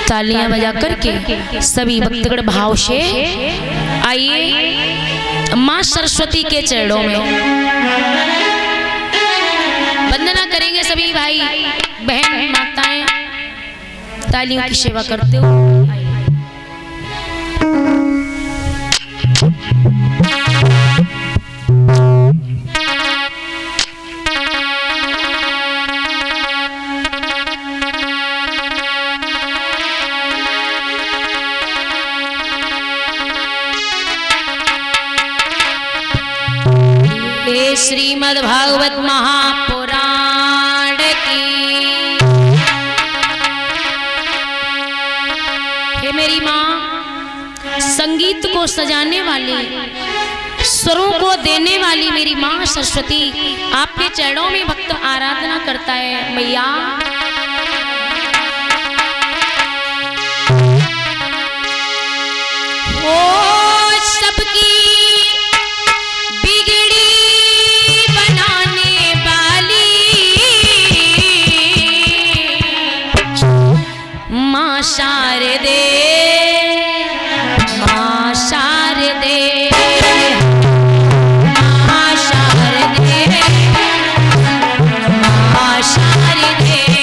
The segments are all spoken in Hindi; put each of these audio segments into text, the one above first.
तालियां बजा करके सभी भक्तगण भाव से आइए मां सरस्वती के चरणों में वंदना करेंगे। सभी भाई बहन माताएं तालियों की सेवा करते हुए श्रीमद् भागवत महापुराण की। हे मेरी माँ, संगीत को सजाने वाली, स्वरों को देने वाली मेरी माँ सरस्वती, आपके चरणों में भक्त आराधना करता है। मैया ओ सबकी शारदे, मां शारदे, मां शारदे, मां शारदे।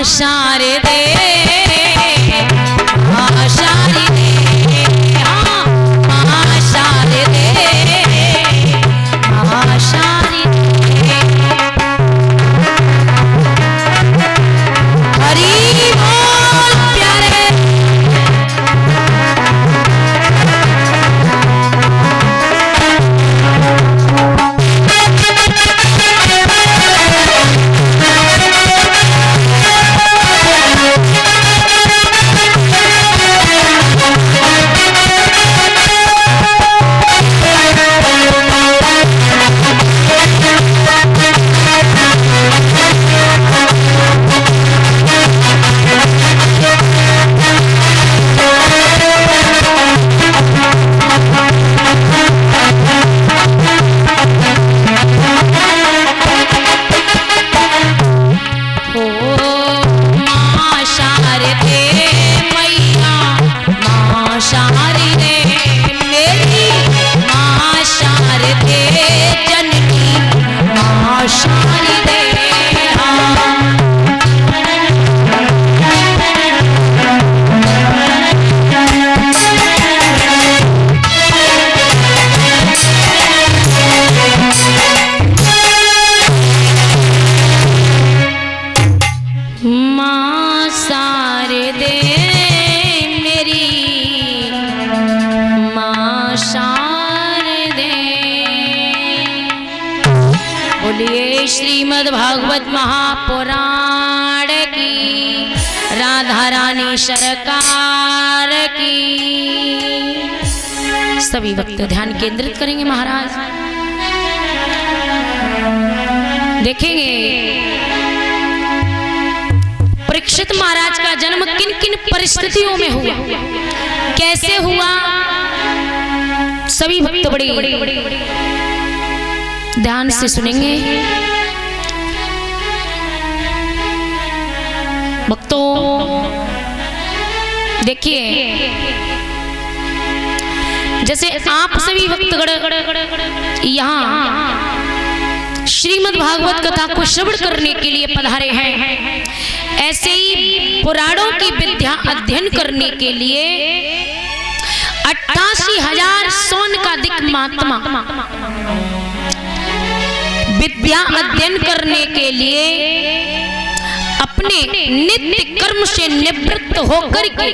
शारदे मां शारदे, हाँ मां शारदे मां शारदे। हरि बोल प्यारे। श्रीमद् भागवत महापुराण की, राधा रानी सरकार की। सभी भक्त ध्यान केंद्रित करेंगे महाराज। देखेंगे परीक्षित महाराज का जन्म किन किन परिस्थितियों में हुआ, कैसे हुआ, सभी भक्त बड़े ध्यान से सुनेंगे। भक्तों देखिए, जैसे आप सभी भक्तगण यहाँ श्रीमद् भागवत कथा को श्रवण करने के लिए पधारे हैं, ऐसे ही पुराणों की विद्या अध्ययन करने के लिए 88,000 सोन का अधिक महात्मा विद्या अध्ययन करने के लिए अपने नित्य कर्म से निवृत्त होकर के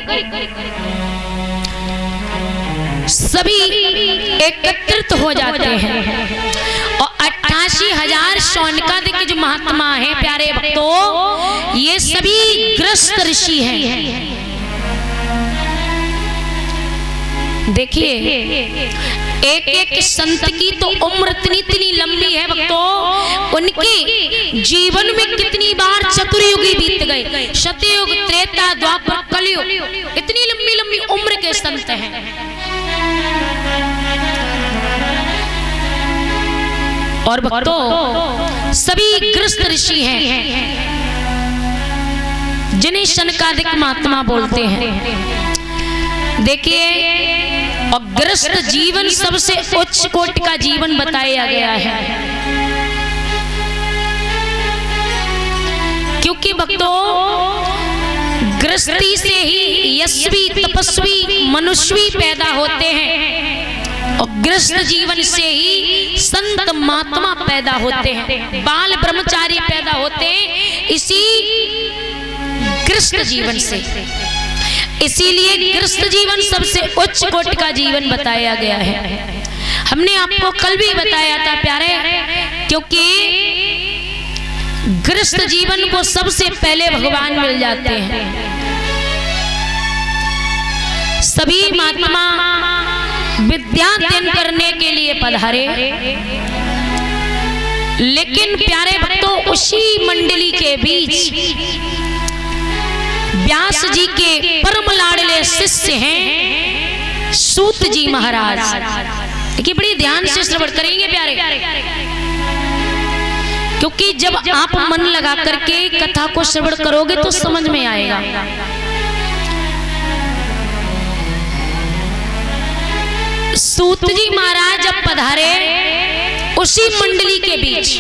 सभी एकत्रित हो जाते हैं। और 88,000 शौनकादिक जो महात्मा हैं प्यारे भक्तों, ये सभी गृहस्थ ऋषि हैं। देखिए एक एक संत की तो उम्र इतनी लंबी है भक्तों, उनके जीवन में कितनी बार चतुर्युगी बीत गए, सतयुग, त्रेता, द्वापर, कलयुग, इतनी लंबी लंबी उम्र के संत हैं। और भक्तों सभी गृहस्थ ऋषि हैं जिन्हें शनकादिक महात्मा बोलते हैं। देखिए, और गृहस्थ जीवन सबसे उच्च कोटि का जीवन बताया गया है, क्योंकि भक्तों गृहस्थी से ही यशस्वी, तपस्वी, मनुष्य पैदा होते हैं, और गृहस्थ जीवन से ही संत महात्मा पैदा होते हैं, बाल ब्रह्मचारी पैदा होते हैं इसी गृहस्थ जीवन से। इसीलिए गृहस्थ जीवन सबसे उच्च कोटि का जीवन बताया गया है। हमने आपको कल भी बताया था प्यारे, क्योंकि गृहस्थ जीवन को सबसे पहले भगवान मिल जाते हैं। सभी महात्मा विद्या अध्ययन करने के लिए पधारे, लेकिन प्यारे भक्तों उसी मंडली के बीच व्यास जी के परम लाडले शिष्य हैं सूत जी महाराज। देखिए बड़ी ध्यान से श्रवण करेंगे प्यारे, क्योंकि जब आप मन लगा करके कथा को श्रवण करोगे तो समझ में आएगा। सूत जी महाराज जब पधारे उसी मंडली के बीच,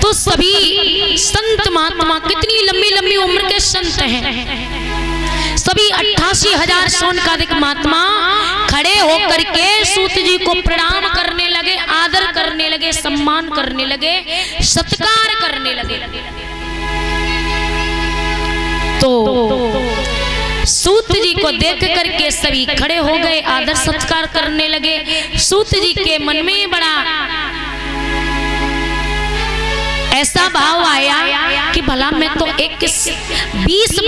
तो सभी संत महात्मा कितनी लंबी उम्र के संत हैं। सभी 88,000 सोनकादिक महात्मा खड़े होकर के सूत जी को प्रणाम करने लगे, आदर करने लगे, सम्मान करने लगे, सत्कार करने लगे। तो सूत जी को देख करके सभी खड़े हो गए, आदर सत्कार करने लगे। सूत जी के मन में बड़ा ऐसा भाव आया कि भला मैं तो 20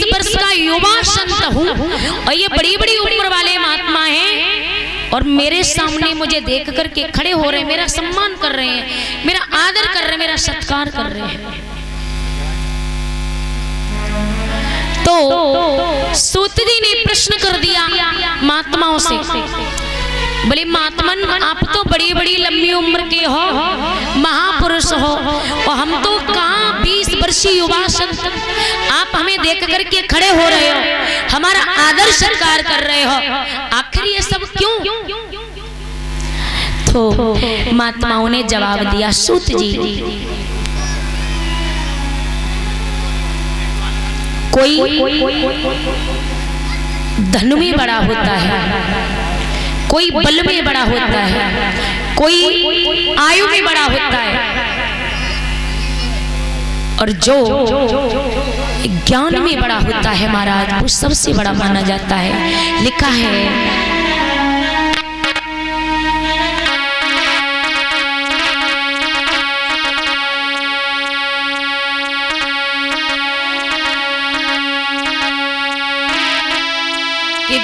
वर्ष का युवा संत हूँ और ये बड़ी बड़ी उम्र वाले महात्मा हैं और मेरे सामने मुझे देख करके खड़े हो रहे हैं, मेरा सम्मान कर रहे हैं, मेरा आदर कर रहे हैं, मेरा सत्कार कर रहे हैं। तो सूत जी ने प्रश्न कर दिया महात्माओं से, बोले महात्मन आप तो बड़ी बड़ी लंबी उम्र के हो, महापुरुष हो और हम तो कहाँ 20 वर्षीय युवा संत, आप हमें देख करके खड़े हो रहे हो, हमारा आदर सत्कार कर रहे हो, आखिर ये सब क्यों? तो महात्माओं ने जवाब दिया, सूत जी कोई धन में बड़ा होता है, कोई बल में बड़ा होता है, कोई आयु में बड़ा होता है और जो ज्ञान में बड़ा होता है महाराज वो सबसे बड़ा माना जाता है। लिखा है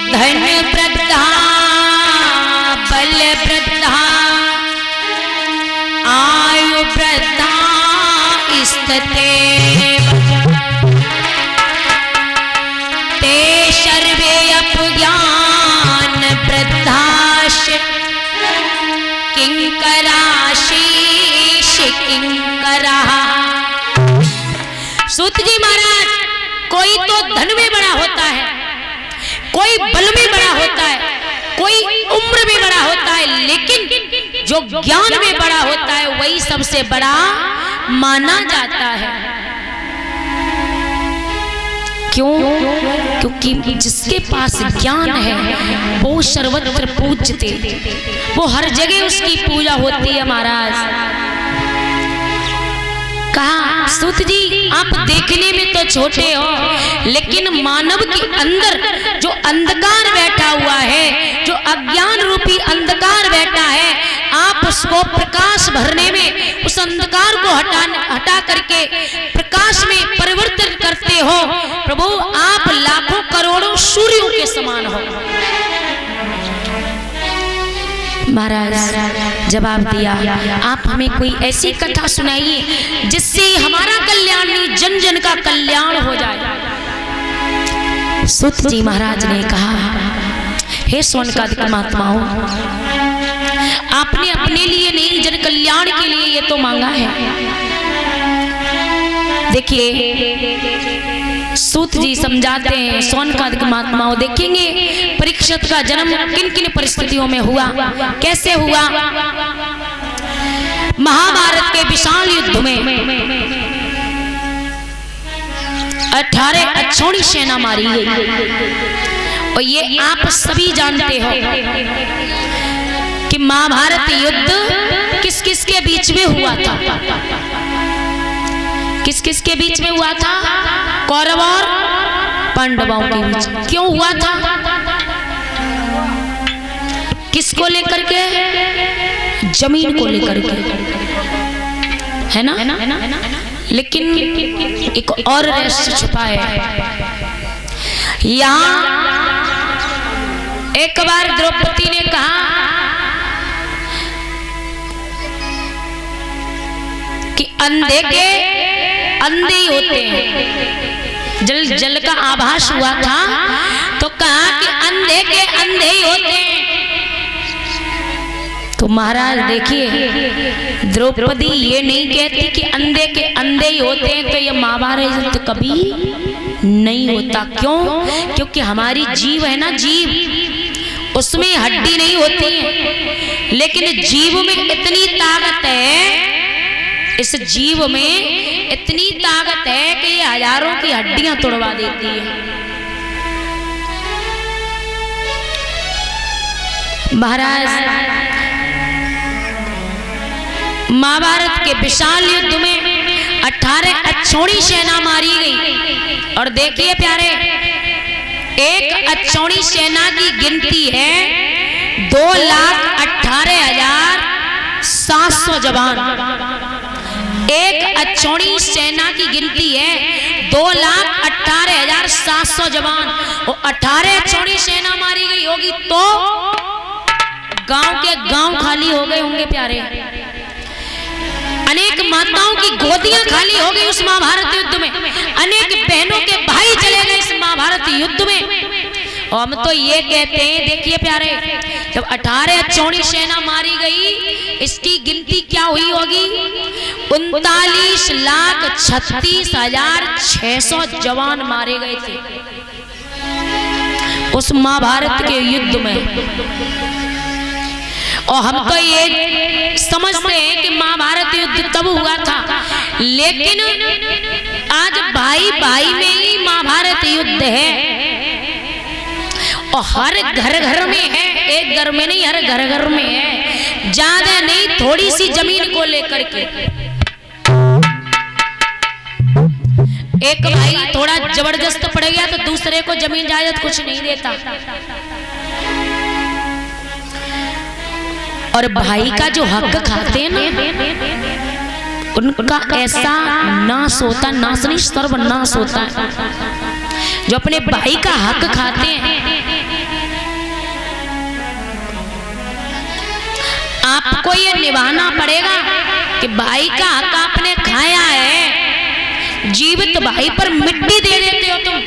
धन वृद्धा बल वृद्धा आयु वृद्धा स्थिते ते सर्वे अपज्ञान वृद्धाश किंकराशीष किंकरा। सूत जी महाराज कोई तो धन में बड़ा होता है, कोई बल में बड़ा होता है, कोई उम्र में बड़ा होता है, लेकिन जो ज्ञान में बड़ा होता है वही सबसे बड़ा माना जाता है। क्यों? क्योंकि जिसके पास ज्ञान है वो सर्वत्र पूज्यते, वो हर जगह उसकी पूजा होती है महाराज। कहा सूत जी आप देखने में तो छोटे हो लेकिन मानव के अंदर जो अंधकार बैठा हुआ है, जो अज्ञान रूपी अंधकार बैठा है, आप उसको प्रकाश भरने में, उस अंधकार को हटा करके प्रकाश में परिवर्तन करते हो। प्रभु आप लाखों करोड़ों सूर्यों के समान हो। महाराज जवाब दिया आप हमें कोई ऐसी कथा सुनाइए जिससे हमारा कल्याण नहीं जन जन का कल्याण हो जाए। सूत जी महाराज ने कहा हे सोनकादिक महात्माओं आपने अपने लिए नहीं जन कल्याण के लिए ये तो मांगा है। देखिए सूत जी समझाते हैं सोनकादिक महात्माओं, देखेंगे परीक्षित का जन्म किन किन परिस्थितियों में हुआ, कैसे हुआ। महाभारत के विशाल युद्ध में 18 अक्षौणी सेना मारी गई और ये आप सभी जानते हो कि महाभारत युद्ध किस किस के बीच में हुआ था, किस किस के बीच में हुआ था? कौरव और पांडवों के बीच। क्यों हुआ था? किसको लेकर के? जमीन को लेकर के, है ना? लेकिन एक और रहस्य छुपा है। यहाँ एक बार द्रौपदी ने कहा कि अंधे के अंधे होते हैं, जल जल का आभास हुआ था तो कहा कि अंधे के अंधे ही होते हैं। तो महाराज देखिए द्रौपदी ये नहीं कहती कि अंधे के अंधे ही होते हैं, तो ये महाभारत तो कभी नहीं होता। क्यों? क्योंकि हमारी जीव है ना, जीव उसमें हड्डी नहीं होती है, लेकिन जीव में इतनी ताकत है इस जीव में इतनी ताकत है कि ये हजारों की हड्डियां तोड़वा देती है। महाराज महाभारत के विशाल युद्ध में 18 अक्षौणी सेना मारी गई। और देखिए प्यारे, एक अक्षौणी सेना की गिनती है 2,18,700 जवान। एक अक्षौणी सेना की गिनती है 2,18,700 जवान। और 18 अक्षौणी सेना मारी गई होगी तो गांव के गांव खाली हो गए होंगे प्यारे। अनेक माताओं की गोदियां खाली हो गई उस महाभारत युद्ध में। अनेक बहनों के भाई चले गए इस महाभारत युद्ध में। और हम तो ये कहते हैं, देखिए प्यारे, जब 18 अक्षौणी सेना मारी गई, इसकी गिनती क्या हुई होगी? 39,36,600 जवान मारे गए थे उस महाभारत के युद्ध में। और हम तो ये समझते हैं कि महाभारत युद्ध तब हुआ था, लेकिन आज भाई भाई में ही महाभारत युद्ध है। और हर घर घर में है, एक घर में नहीं, हर घर घर में है। ज्यादा नहीं, थोड़ी सी जमीन को लेकर के एक भाई थोड़ा जबरदस्त पड़ गया तो दूसरे को जमीन जायदाद कुछ नहीं देता। और भाई का जो हक खाते हैं ना, उनका ऐसा नाश होता, नाश नहीं सर्वनाश होता है। जो अपने भाई का हक खाते हैं, आपको ये निभाना पड़ेगा कि भाई का हक आपने खाया है। जीवित भाई पर मिट्टी दे देते हो तुम।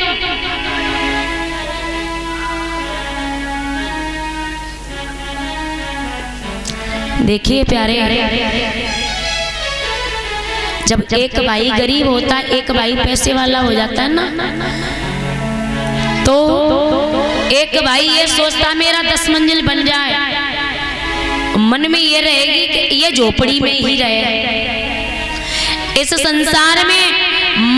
देखिए प्यारे, जब एक भाई गरीब होता है, एक भाई पैसे वाला हो जाता है ना, तो एक भाई ये सोचता मेरा 10 मंजिल बन जाए, मन में ये रहेगी कि ये झोपड़ी में ही रहे। इस संसार में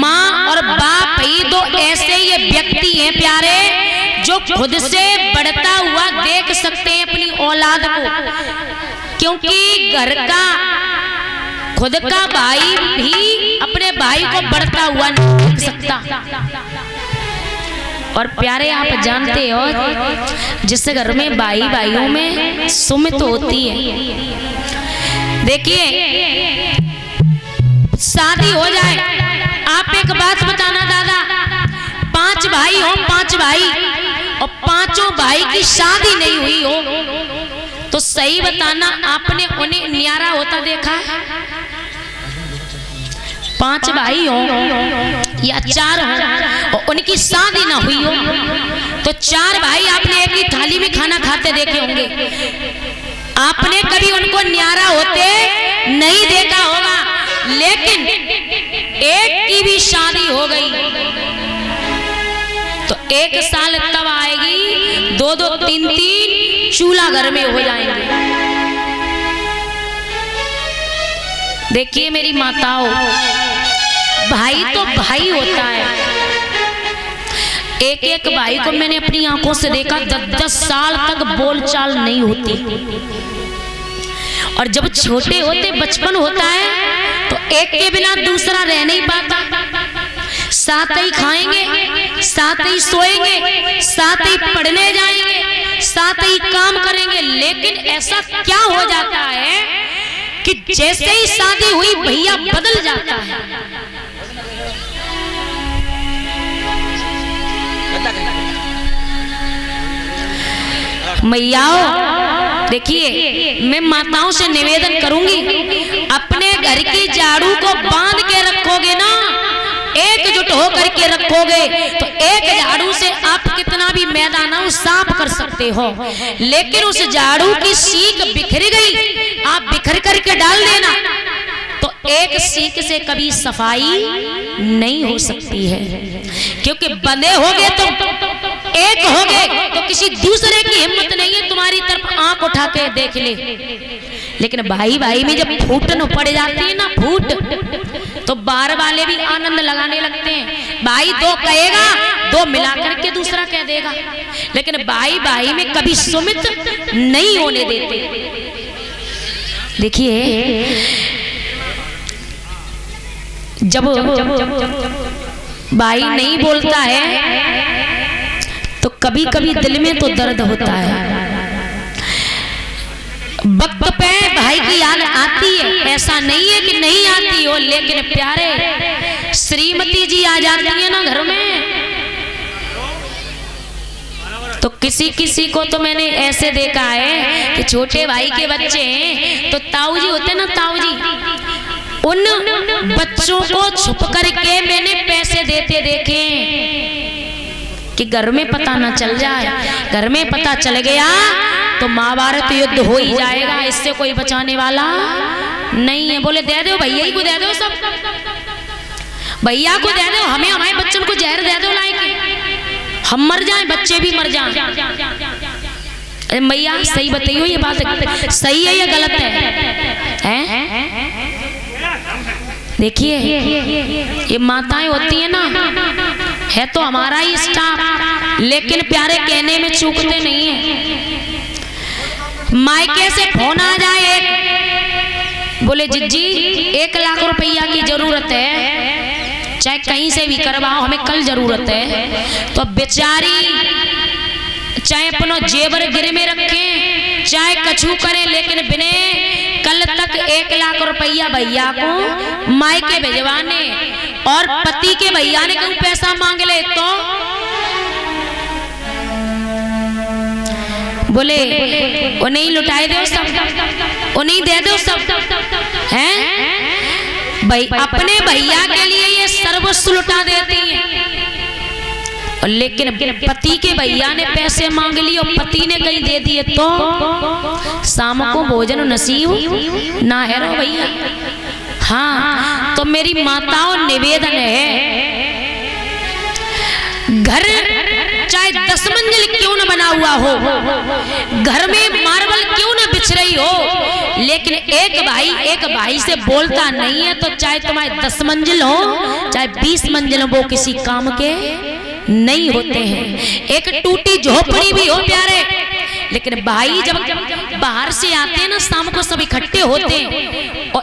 माँ और बाप ही दो ऐसे ये व्यक्ति हैं प्यारे, जो खुद से बढ़ता हुआ देख सकते हैं अपनी औलाद को। क्योंकि घर का खुद का भाई भी अपने भाई को बढ़ता हुआ नहीं देख सकता। और प्यारे, आप जानते हो, जिस घर में भाई भाइयों में सुमित होती है। देखिए, शादी हो जाए, आप एक बात बताना दादा, 5 भाई हो, 5 भाई, और 5 भाई की शादी नहीं हुई हो, तो सही बताना, आपने उन्हें न्यारा होता देखा है? 5 भाई हो या 4 हो और उनकी शादी ना हुई हो, तो 4 भाई आपने एक ही थाली में खाना खाते देखे होंगे। आपने कभी उनको न्यारा होते नहीं देखा होगा। लेकिन एक की भी शादी हो गई तो 1 साल तब आएगी, 2-2, 3-3 चूल्हा घर में हो जाएंगे। देखिए मेरी माताओं, भाई तो भाई होता है। एक एक भाई को मैंने अपनी आंखों से देखा, 10-10 साल तक बोलचाल नहीं होती। और जब छोटे होते, बचपन होता है, तो एक के बिना दूसरा रह नहीं पाता। साथ ही खाएंगे, साथ ही सोएंगे, साथ ही पढ़ने जाएंगे, साथ ही काम करेंगे। लेकिन ऐसा क्या हो जाता है कि जैसे ही शादी हुई भैया बदल जाता है। मैयाओ, देखिए, मैं माताओं से निवेदन करूंगी, अपने घर की झाड़ू को बांध के रखोगे ना, एकजुट होकर के रखोगे, तो एक झाड़ू से आप कितना भी मैदान साफ कर सकते हो। लेकिन उस झाड़ू की सीख बिखर गई, आप बिखर करके डाल देना, तो एक सीख से कभी सफाई नहीं हो सकती है। क्योंकि बंधे होगे तो एक होगे, तो किसी दूसरे की हिम्मत नहीं है तुम्हारी तरफ आंख उठा के देख ले। लेकिन भाई भाई में जब फूटन पड़ जाती है ना फूट, तो बार वाले भी आनंद लगाने लगते हैं। भाई दो कहेगा, दो मिला करके दूसरा कह देगा, लेकिन भाई भाई में कभी सुमित नहीं होने देते। देखिए जब भाई नहीं बोलता है तो कभी कभी दिल में तो दर्द होता है। वक्त पे भाई की याद आती है, ऐसा नहीं है कि नहीं आती हो, लेकिन प्यारे श्रीमती जी आ जाती है ना घर में, तो किसी किसी को तो मैंने ऐसे देखा है कि छोटे भाई के बच्चे तो ताऊ जी होते ना, ताऊ जी, उन बच्चों को छुप करके मैंने पैसे देते देखे कि घर में पता ना चल जाए। घर में पता चल गया तो महाभारत युद्ध हो ही जाएगा, इससे कोई बचाने वाला नहीं है। बोले दे दो भैया ही को, दे दो सब भैया को दे दो, हमें हमारे बच्चों को जहर दे दो लाए के, हम मर जाएं बच्चे भी मर जाएं। अरे भैया सही बताइयो, ये बात सही है या गलत है? देखिए ये माताएं होती है ना, है तो हमारा ही स्टाफ, लेकिन प्यारे कहने में चूकते नहीं है। मायके से फोन आ जाए, बोले जिज्जी 1 लाख रुपया की जरूरत है, चाहे कहीं से भी करवाओ, हमें कल जरूरत है। तो बेचारी चाहे अपनो जेवर गिर में रखें, चाहे कछु करें, लेकिन बिने कल तक 1 लाख रुपया भैया को मायके भिजवाने, और पति के भैया ने क्यों पैसा मांग ले तो बोले वो नहीं लुटाए दो सब, वो नहीं दे दो सब, हैं भाई अपने भैया के लिए ये सर्वस्व लुटा देती हैं, लेकिन पति के भैया ने पैसे मांग लिए और पति ने कहीं दे दिए तो शाम को भोजन नसीब ना है रो भैया। हाँ तो मेरी माताओं निवेदन है, घर चाहे 10 मंजिल क्यों न बना हुआ हो, घर में मार्बल क्यों न बिछ रही हो, लेकिन एक भाई से बोलता नहीं है तो चाहे तुम्हारे 10 मंजिल हो चाहे 20 मंजिल हो, वो किसी काम के नहीं होते हैं। एक टूटी झोपड़ी भी हो प्यारे, लेकिन भाई जब बाहर से आते हैं ना शाम को सब इकट्ठे होते हैं और